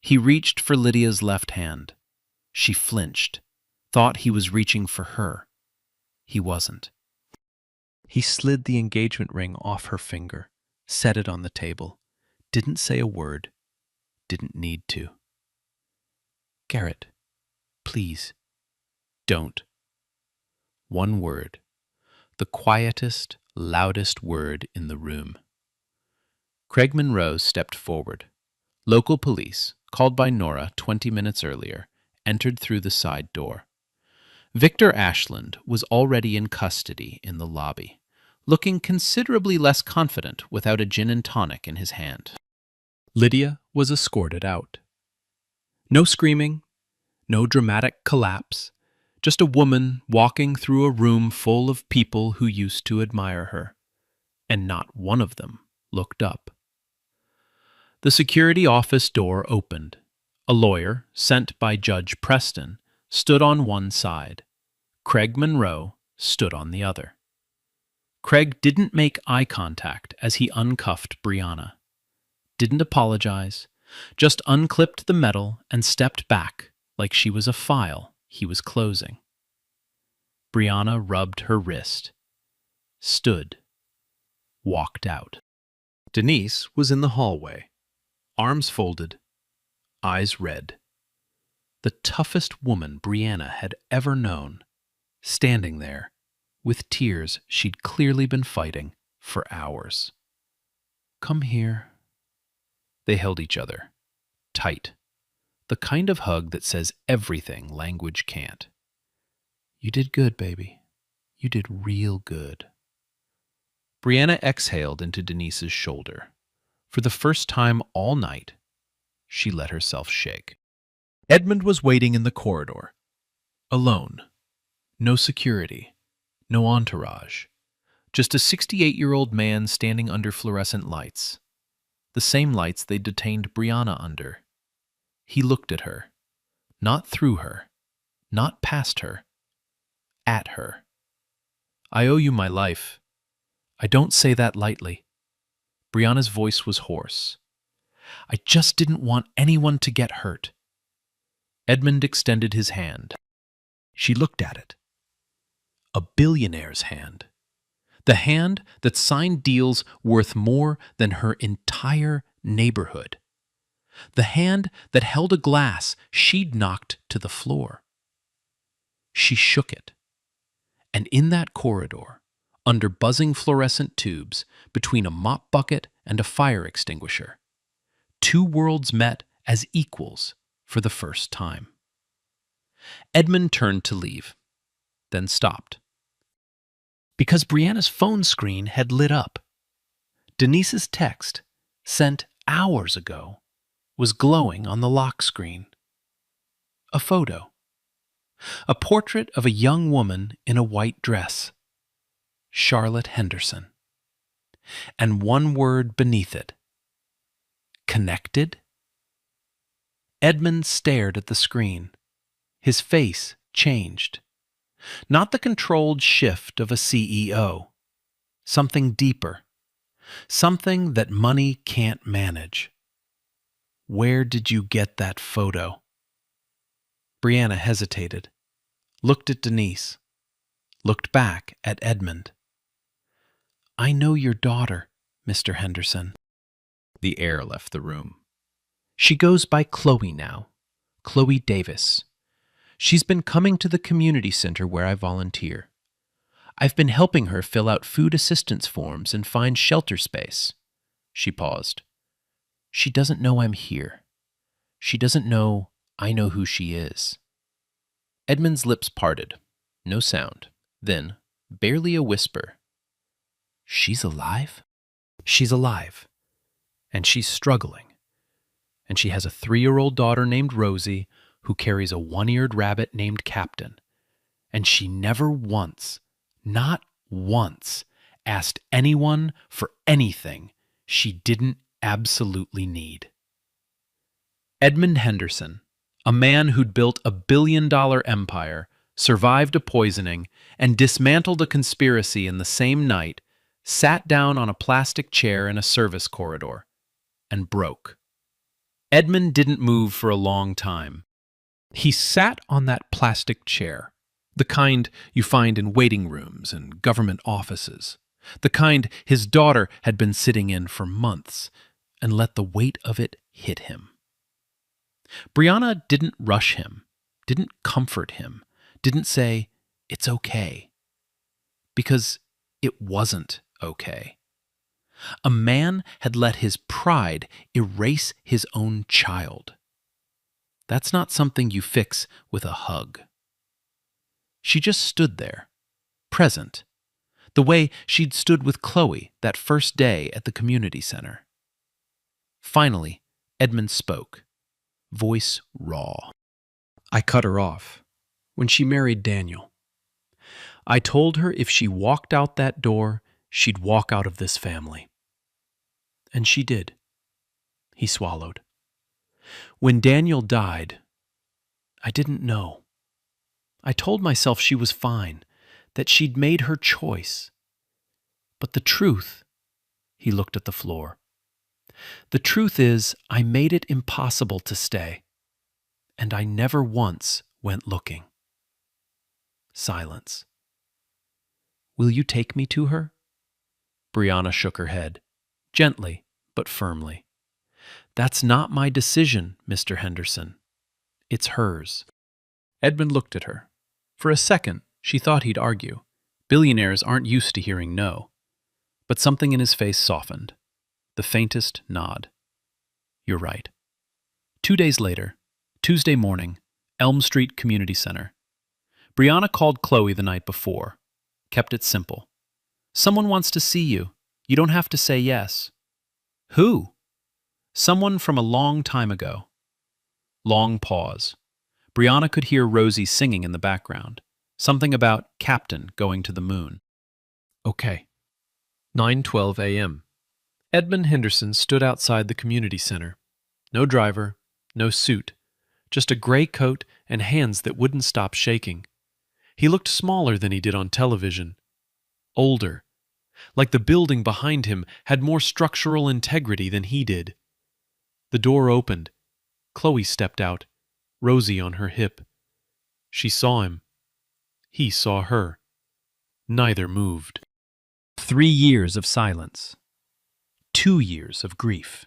He reached for Lydia's left hand. She flinched, thought he was reaching for her. He wasn't. He slid the engagement ring off her finger, set it on the table, didn't say a word, didn't need to. Garrett, please, don't. One word, the quietest, loudest word in the room. Craig Monroe stepped forward. Local police, called by Nora 20 minutes earlier, entered through the side door. Victor Ashland was already in custody in the lobby, looking considerably less confident without a gin and tonic in his hand. Lydia was escorted out. No screaming, no dramatic collapse, just a woman walking through a room full of people who used to admire her, and not one of them looked up. The security office door opened. A lawyer, sent by Judge Preston, stood on one side. Craig Monroe stood on the other. Craig didn't make eye contact as he uncuffed Brianna. Didn't apologize, just unclipped the metal and stepped back like she was a file he was closing. Brianna rubbed her wrist, stood, walked out. Denise was in the hallway, arms folded, eyes red. The toughest woman Brianna had ever known, standing there, with tears she'd clearly been fighting for hours. Come here. They held each other, tight. The kind of hug that says everything language can't. You did good, baby. You did real good. Brianna exhaled into Denise's shoulder. For the first time all night, she let herself shake. Edmund was waiting in the corridor. Alone. No security. No entourage. Just a 68-year-old man standing under fluorescent lights. The same lights they'd detained Brianna under. He looked at her. Not through her. Not past her. At her. I owe you my life. I don't say that lightly. Brianna's voice was hoarse. I just didn't want anyone to get hurt. Edmund extended his hand. She looked at it. A billionaire's hand. The hand that signed deals worth more than her entire neighborhood. The hand that held a glass she'd knocked to the floor. She shook it. And in that corridor, under buzzing fluorescent tubes, between a mop bucket and a fire extinguisher, two worlds met as equals for the first time. Edmund turned to leave, then stopped. Because Brianna's phone screen had lit up. Denise's text, sent hours ago, was glowing on the lock screen. A photo. A portrait of a young woman in a white dress. Charlotte Henderson. And one word beneath it. Connected? Edmund stared at the screen. His face changed. Not the controlled shift of a CEO. Something deeper. Something that money can't manage. Where did you get that photo? Brianna hesitated, looked at Denise, looked back at Edmund. I know your daughter, Mr. Henderson. The air left the room. She goes by Chloe now, Chloe Davis. She's been coming to the community center where I volunteer. I've been helping her fill out food assistance forms and find shelter space. She paused. She doesn't know I'm here. She doesn't know I know who she is. Edmund's lips parted. No sound. Then, barely a whisper. She's alive? She's alive. And she's struggling. And she has a 3-year-old daughter named Rosie who carries a 1-eared rabbit named Captain. And she never once, not once, asked anyone for anything she didn't absolutely need. Edmund Henderson, a man who'd built a billion-dollar empire, survived a poisoning, and dismantled a conspiracy in the same night, sat down on a plastic chair in a service corridor and broke. Edmund didn't move for a long time. He sat on that plastic chair, the kind you find in waiting rooms and government offices, the kind his daughter had been sitting in for months, and let the weight of it hit him. Brianna didn't rush him, didn't comfort him, didn't say, "It's okay." Because it wasn't okay. A man had let his pride erase his own child. That's not something you fix with a hug. She just stood there, present, the way she'd stood with Chloe that first day at the community center. Finally, Edmund spoke, voice raw. I cut her off when she married Daniel. I told her if she walked out that door, she'd walk out of this family. And she did. He swallowed. When Daniel died, I didn't know. I told myself she was fine, that she'd made her choice. But the truth, he looked at the floor. The truth is, I made it impossible to stay, and I never once went looking. Silence. Will you take me to her? Brianna shook her head, gently but firmly. That's not my decision, Mr. Henderson. It's hers. Edmund looked at her. For a second, she thought he'd argue. Billionaires aren't used to hearing no. But something in his face softened. The faintest nod. You're right. 2 days later, Tuesday morning, Elm Street Community Center. Brianna called Chloe the night before. Kept it simple. Someone wants to see you. You don't have to say yes. Who? Someone from a long time ago. Long pause. Brianna could hear Rosie singing in the background. Something about Captain going to the moon. Okay. 9:12 a.m. Edmund Henderson stood outside the community center. No driver, no suit, just a gray coat and hands that wouldn't stop shaking. He looked smaller than he did on television. Older. Like the building behind him had more structural integrity than he did. The door opened. Chloe stepped out, Rosie on her hip. She saw him. He saw her. Neither moved. 3 years of silence. 2 years of grief.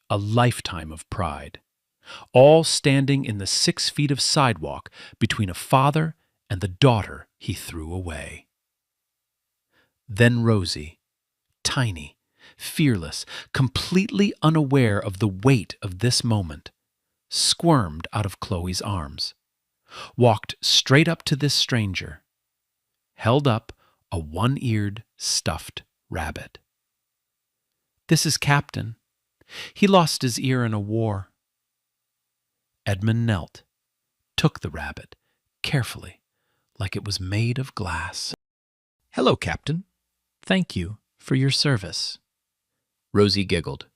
A lifetime of pride. All standing in the 6 feet of sidewalk between a father and the daughter he threw away. Then Rosie, tiny, fearless, completely unaware of the weight of this moment, squirmed out of Chloe's arms, walked straight up to this stranger, held up a one-eared, stuffed rabbit. This is Captain. He lost his ear in a war. Edmund knelt, took the rabbit, carefully, like it was made of glass. Hello, Captain. Thank you for your service. Rosie giggled.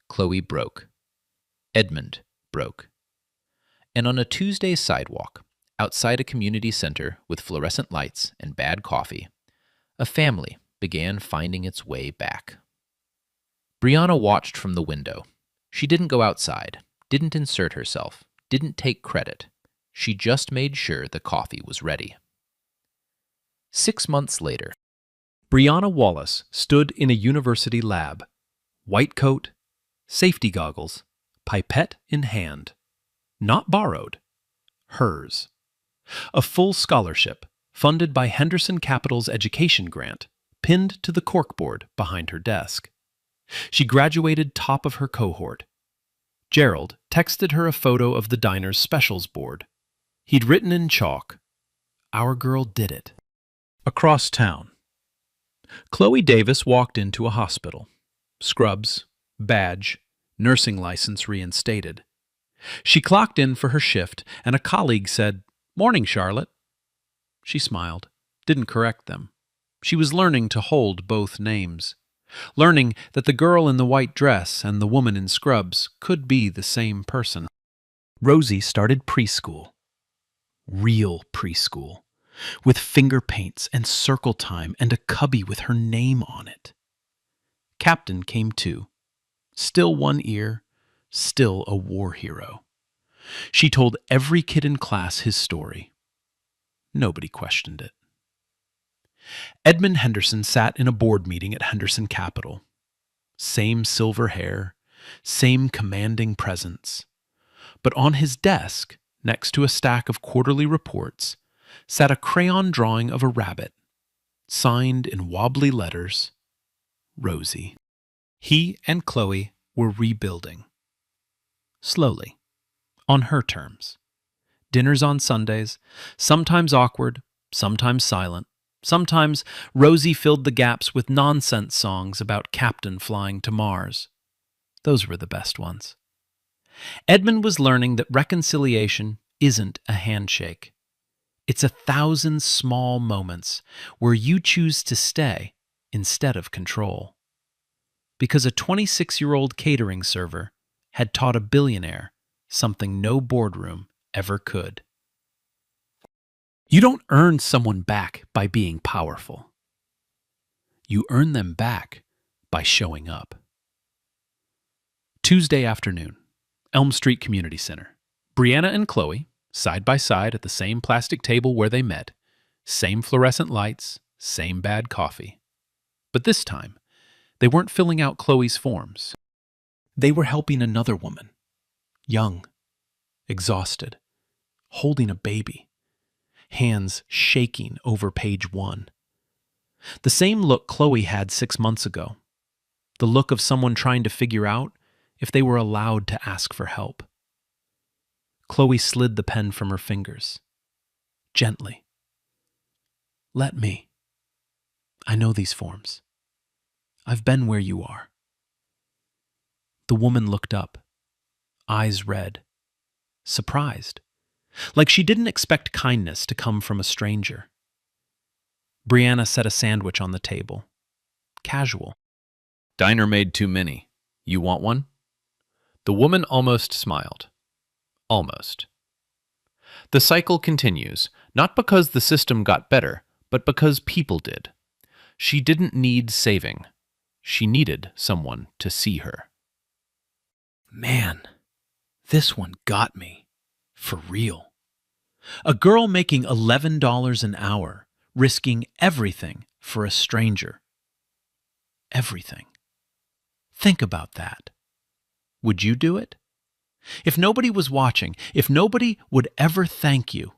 Chloe broke. Edmund broke. And on a Tuesday sidewalk, outside a community center with fluorescent lights and bad coffee, a family began finding its way back. Brianna watched from the window. She didn't go outside, didn't insert herself, didn't take credit. She just made sure the coffee was ready. 6 months later, Brianna Wallace stood in a university lab. White coat, safety goggles, pipette in hand. Not borrowed. Hers. A full scholarship, funded by Henderson Capital's education grant, pinned to the corkboard behind her desk. She graduated top of her cohort. Gerald texted her a photo of the diner's specials board. He'd written in chalk, "Our girl did it." Across town. Chloe Davis walked into a hospital. Scrubs, badge, nursing license reinstated. She clocked in for her shift, and a colleague said, "Morning, Charlotte." She smiled, didn't correct them. She was learning to hold both names. Learning that the girl in the white dress and the woman in scrubs could be the same person. Rosie started preschool. Real preschool. With finger paints and circle time and a cubby with her name on it. Captain came too. Still one ear, still a war hero. She told every kid in class his story. Nobody questioned it. Edmund Henderson sat in a board meeting at Henderson Capital. Same silver hair, same commanding presence. But on his desk, next to a stack of quarterly reports, sat a crayon drawing of a rabbit, signed in wobbly letters, Rosie. He and Chloe were rebuilding. Slowly, on her terms. Dinners on Sundays, sometimes awkward, sometimes silent. Sometimes Rosie filled the gaps with nonsense songs about Captain flying to Mars. Those were the best ones. Edmund was learning that reconciliation isn't a handshake. It's 1,000 small moments where you choose to stay instead of control. Because a 26-year-old catering server had taught a billionaire something no boardroom ever could. You don't earn someone back by being powerful. You earn them back by showing up. Tuesday afternoon, Elm Street Community Center. Brianna and Chloe, side by side at the same plastic table where they met, same fluorescent lights, same bad coffee. But this time, they weren't filling out Chloe's forms. They were helping another woman, young, exhausted, holding a baby, hands shaking over page 1. The same look Chloe had 6 months ago. The look of someone trying to figure out if they were allowed to ask for help. Chloe slid the pen from her fingers. Gently. Let me. I know these forms. I've been where you are. The woman looked up, eyes red, surprised, like she didn't expect kindness to come from a stranger. Brianna set a sandwich on the table. Casual. Diner made too many. You want one? The woman almost smiled. Almost. The cycle continues, not because the system got better, but because people did. She didn't need saving. She needed someone to see her. Man, this one got me. For real. A girl making $11 an hour, risking everything for a stranger. Everything. Think about that. Would you do it? If nobody was watching, if nobody would ever thank you,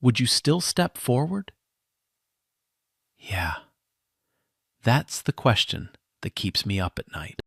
would you still step forward? Yeah. That's the question that keeps me up at night.